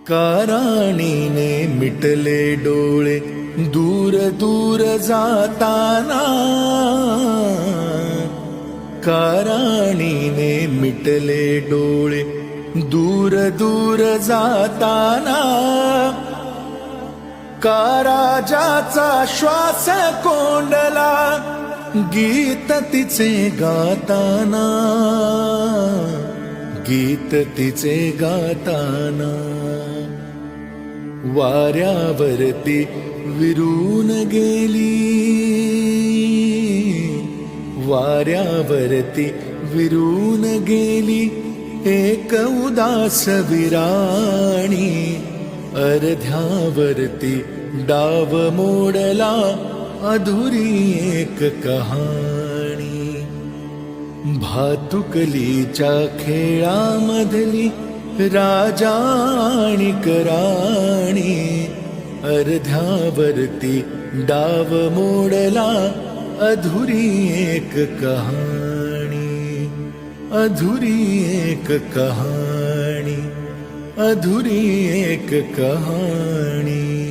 काराणीने मिटले डोळे दूर दूर जाताना, काराणीने मिटले डोळे दूर दूर जाताना, काराजाचा श्वास कोंडला गीत तिचे गाताना, गीत तिचे गाताना. वाऱ्यावरती विरून गेली, वाऱ्यावरती विरून गेली एक उदास विराणी. अर्ध्यावरती डाव मोडला अधुरी एक कहाणी. भातुकलीच्या खेळामधली राजा आणि राणी, अर्ध्यावरती डाव मोडला अधुरी एक कहाणी, अधुरी एक कहाणी, अधुरी एक कहाणी.